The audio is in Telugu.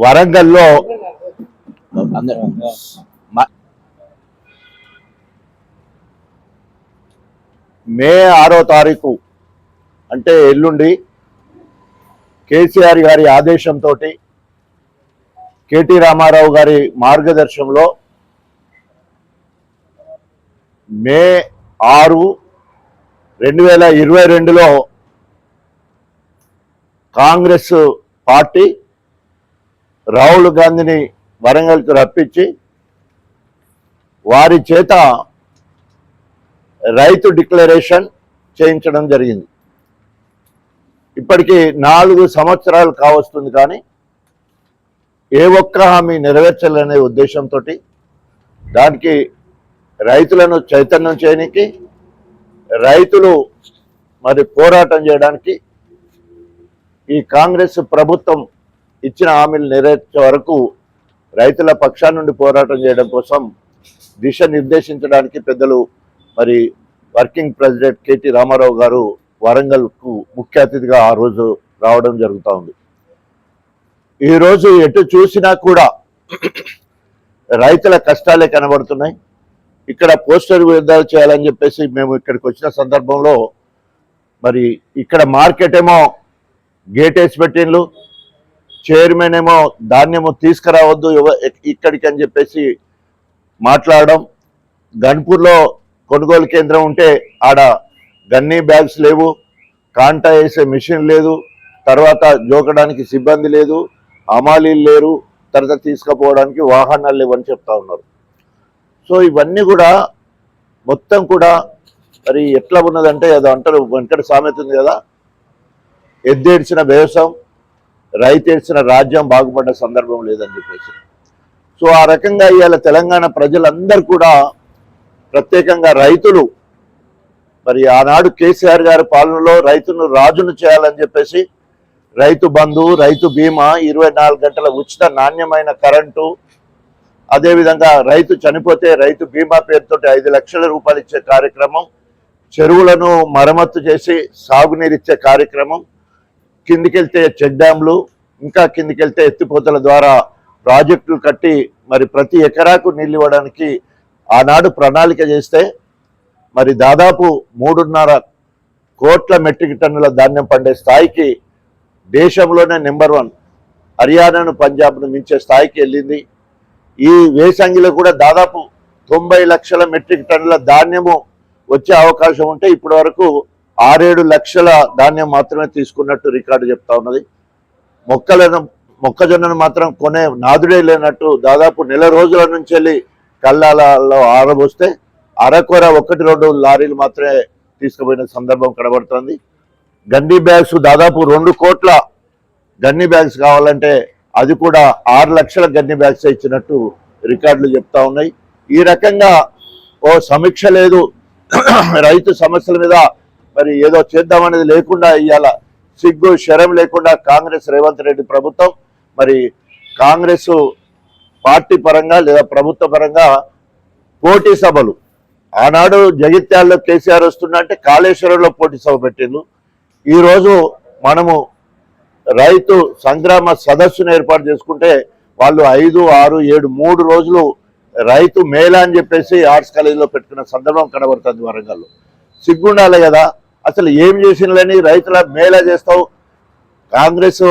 వరంగల్లో మే 6వ తారీఖు అంటే ఎల్లుండి కేసీఆర్ గారి ఆదేశంతో కేటీ రామారావు గారి మార్గదర్శనంలో మే 6, 2022లో కాంగ్రెస్ పార్టీ రాహుల్ గాంధీని వరంగల్కు రప్పించి వారి చేత రైతు డిక్లరేషన్ చేయించడం జరిగింది. ఇప్పటికీ 4 సంవత్సరాలు కావస్తుంది, కానీ ఏ ఒక్క హామీ నెరవేర్చాలనే ఉద్దేశంతో దానికి రైతులను చైతన్యం చేయడానికి, రైతులు మరి పోరాటం చేయడానికి ఈ కాంగ్రెస్ ప్రభుత్వం ఇచ్చిన హామీలు నెరవేర్చే వరకు రైతుల పక్షాన నుండి పోరాటం చేయడం కోసం దిశ నిర్దేశించడానికి పెద్దలు మరి వర్కింగ్ ప్రెసిడెంట్ కేటీ రామారావు గారు వరంగల్కు ముఖ్య అతిథిగా ఆ రోజు రావడం జరుగుతూ ఉంది. ఈరోజు ఎటు చూసినా కూడా రైతుల కష్టాలే కనబడుతున్నాయి. ఇక్కడ పోస్టర్ విడుదల చేయాలని చెప్పేసి మేము ఇక్కడికి వచ్చిన సందర్భంలో మరి ఇక్కడ మార్కెట్ ఏమో గేట్ వేసి పెట్టిండ్రు, చైర్మన్ ఏమో ధాన్యము తీసుకురావద్దు ఇక్కడికి అని చెప్పేసి మాట్లాడడం, గన్పూర్లో కొనుగోలు కేంద్రం ఉంటే ఆడ గన్నీ బ్యాగ్స్ లేవు, కాంటా వేసే మిషన్ లేదు, తర్వాత జోకడానికి సిబ్బంది లేదు, హమాలీలు లేరు, తర్వాత తీసుకుపోవడానికి వాహనాలు లేవని చెప్తా ఉన్నారు. సో ఇవన్నీ కూడా మొత్తం కూడా మరి ఎట్లా ఉన్నదంటే ఏదో అంటారు, వెంకట సామెత ఉంది కదా, ఎద్దేడ్చిన వ్యవసాయం రైతు ఏడ్చిన రాజ్యం బాగుపడ్డ సందర్భం లేదని చెప్పేసి. సో ఆ రకంగా ఇవాళ తెలంగాణ ప్రజలందరూ కూడా ప్రత్యేకంగా రైతులు మరి ఆనాడు కేసీఆర్ గారి పాలనలో రైతును రాజును చేయాలని చెప్పేసి రైతు బంధు, రైతు బీమా, 24 గంటల ఉచిత నాణ్యమైన కరెంటు, అదేవిధంగా రైతు చనిపోతే రైతు బీమా పేరుతో 5 లక్షల రూపాయలు ఇచ్చే కార్యక్రమం, చెరువులను మరమ్మత్తు చేసి సాగునీరు ఇచ్చే కార్యక్రమం, కిందికెళ్తే చెక్ డ్యాంలు, ఇంకా కిందికెళ్తే ఎత్తిపోతల ద్వారా ప్రాజెక్టులు కట్టి మరి ప్రతి ఎకరాకు నీళ్ళు ఇవ్వడానికి ఆనాడు ప్రణాళిక చేస్తే మరి దాదాపు 3.5 కోట్ల మెట్రిక్ టన్నుల ధాన్యం పండే స్థాయికి దేశంలోనే నెంబర్ 1 హర్యానాను పంజాబ్ను మించే స్థాయికి వెళ్ళింది. ఈ వేసంగిలో కూడా దాదాపు 90 లక్షల మెట్రిక్ టన్నుల ధాన్యము వచ్చే అవకాశం ఉంటే ఇప్పటి వరకు 6-7 లక్షల ధాన్యం మాత్రమే తీసుకున్నట్టు రికార్డు చెప్తా ఉన్నది. మొక్కజొన్నను మాత్రం కొనే నాదుడే లేనట్టు దాదాపు నెల రోజుల నుంచి వెళ్ళి కళ్ళాలలో ఆరబోస్తే అరకొర 1-2 లారీలు మాత్రమే తీసుకుపోయిన సందర్భం కనబడుతుంది. గన్నీ బ్యాగ్స్ దాదాపు 2 కోట్ల గన్నీ బ్యాగ్స్ కావాలంటే అది కూడా 6 లక్షల గన్నీ బ్యాగ్స్ ఇచ్చినట్టు రికార్డులు చెప్తా ఉన్నాయి. ఈ రకంగా ఓ సమీక్ష లేదు, రైతు సమస్యల మీద మరి ఏదో చేద్దామనేది లేకుండా ఇవాళ సిగ్గు శరం లేకుండా కాంగ్రెస్ రేవంత్ రెడ్డి ప్రభుత్వం మరి కాంగ్రెస్ పార్టీ పరంగా లేదా ప్రభుత్వ పరంగా పోటీ సభలు, ఆనాడు జగిత్యాలలో కేసీఆర్ వస్తున్నట్టే కాళేశ్వరంలో పోటీ సభ పెట్టిండు. ఈరోజు మనము రైతు సంగ్రామ సదస్సును ఏర్పాటు చేసుకుంటే వాళ్ళు 5, 6, 7, 3 రోజులు రైతు మేళా అని చెప్పేసి ఆర్ట్స్ కాలేజీలో పెట్టుకున్న సందర్భం కనబడుతుంది వరంగల్లో. సిగ్గుండాలి కదా, అసలు ఏం చేసినని రైతుల మేళా చేస్తావు. కాంగ్రెస్